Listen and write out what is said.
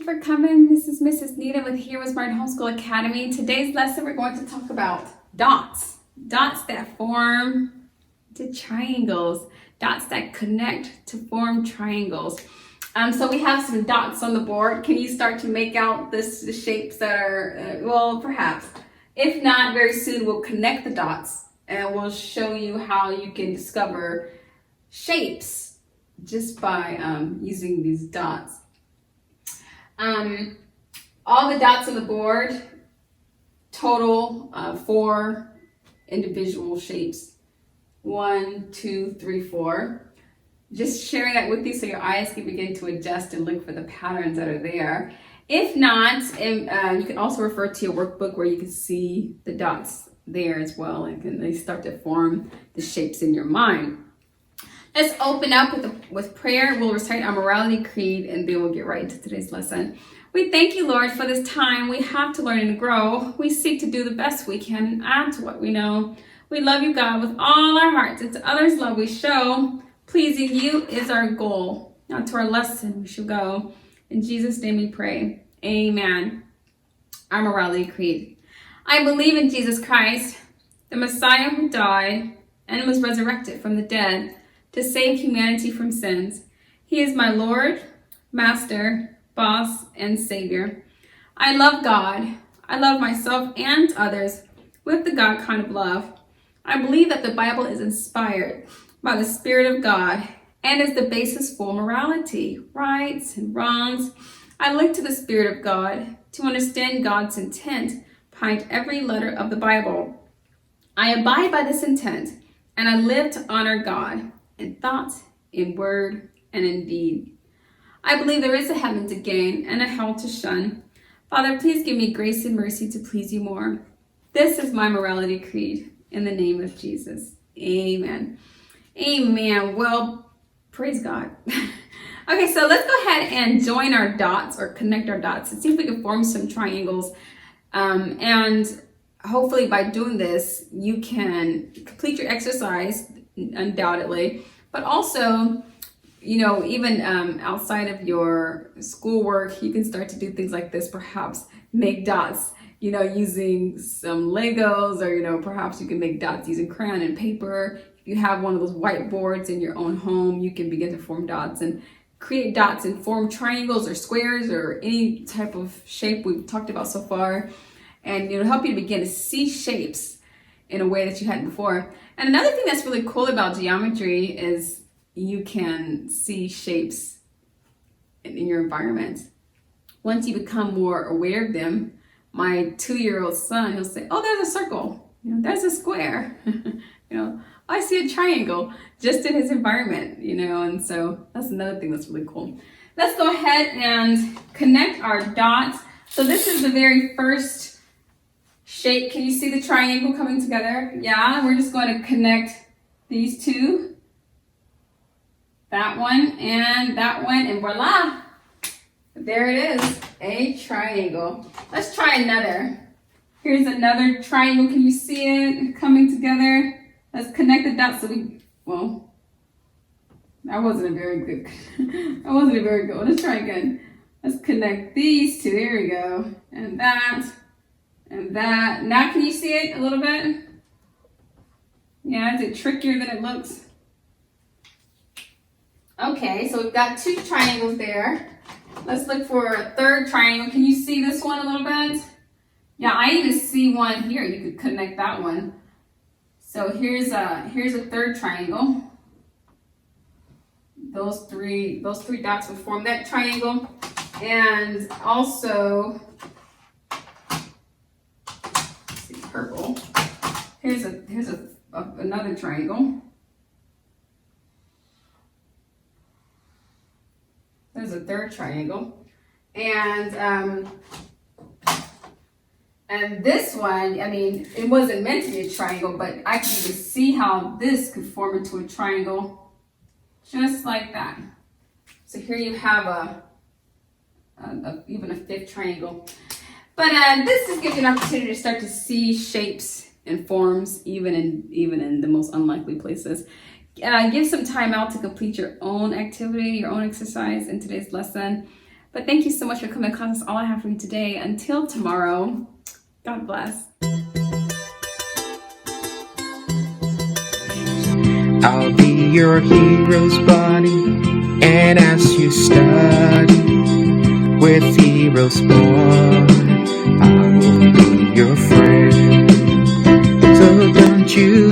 you for coming. This is Mrs. Nita with Heroesmart Homeschool Academy. Today's lesson we're going to talk about dots. Dots that form to triangles. Dots that connect to form triangles. So we have some dots on the board. Can you start to make out the shapes that are, well, perhaps. If not, very soon we'll connect the dots and we'll show you how you can discover shapes just by using these dots. All the dots on the board total 4 individual shapes. 1, 2, 3, 4. Just sharing that with you so your eyes can begin to adjust and look for the patterns that are there. If not, you can also refer to your workbook where you can see the dots there as well, and they start to form the shapes in your mind. Let's open up with prayer. We'll recite our morality creed, and then we'll get right into today's lesson. We thank you, Lord, for this time we have to learn and grow. We seek to do the best we can and add to what we know. We love you, God, with all our hearts, and to others' love we show. Pleasing you is our goal. Now to our lesson we shall go. In Jesus' name we pray. Amen. Our morality creed. I believe in Jesus Christ, the Messiah who died and was resurrected from the dead to save humanity from sins. He is my Lord, Master, Boss, and Savior. I love God. I love myself and others with the God kind of love. I believe that the Bible is inspired by the Spirit of God and is the basis for morality, rights, and wrongs. I look to the Spirit of God to understand God's intent behind every letter of the Bible. I abide by this intent, and I live to honor God in thought, in word, and in deed. I believe there is a heaven to gain and a hell to shun. Father, please give me grace and mercy to please you more. This is my morality creed in the name of Jesus. Amen. Amen. Well, praise God. Okay, so let's go ahead and join our dots or connect our dots and see if we can form some triangles. And hopefully by doing this, you can complete your exercise, undoubtedly, but also, you know, even outside of your schoolwork, you can start to do things like this, perhaps make dots, you know, using some Legos, or, you know, perhaps you can make dots using crayon and paper. If you have one of those whiteboards in your own home, you can begin to form dots and create dots and form triangles or squares or any type of shape we've talked about so far. And it'll help you to begin to see shapes in a way that you hadn't before. And another thing that's really cool about geometry is you can see shapes in your environment. Once you become more aware of them, my 2-year-old son, he'll say, oh, there's a circle, you know, there's a square, you know, I see a triangle just in his environment, you know, and so that's another thing that's really cool. Let's go ahead and connect our dots. So this is the very first shape. Can you see the triangle coming together? Yeah, we're just going to connect these two, that one, and voila, there it is, a triangle. Let's try another. Here's another triangle. Can you see it coming together? Let's connect the dots. Well, that wasn't a very good one. Let's try again. Let's connect these two. Here we go. And that. Now can you see it a little bit? Yeah, is it trickier than it looks? Okay, so we've got 2 triangles there. Let's look for a third triangle. Can you see this one a little bit? Yeah, I even see one here. You could connect that one. So here's a third triangle. Those three dots would form that triangle. And also, let's see, purple. Here's another triangle. There's a third triangle. And this one, I mean, it wasn't meant to be a triangle, but I can even see how this could form into a triangle, just like that. So here you have even a 5th triangle. But this just gives you an opportunity to start to see shapes and forms, even in the most unlikely places. Give some time out to complete your own activity, your own exercise in today's lesson. But thank you so much for coming to class. That's all I have for you today. Until tomorrow, God bless. I'll be your hero's buddy, and as you study with Heroesmart, I will be your friend. So don't you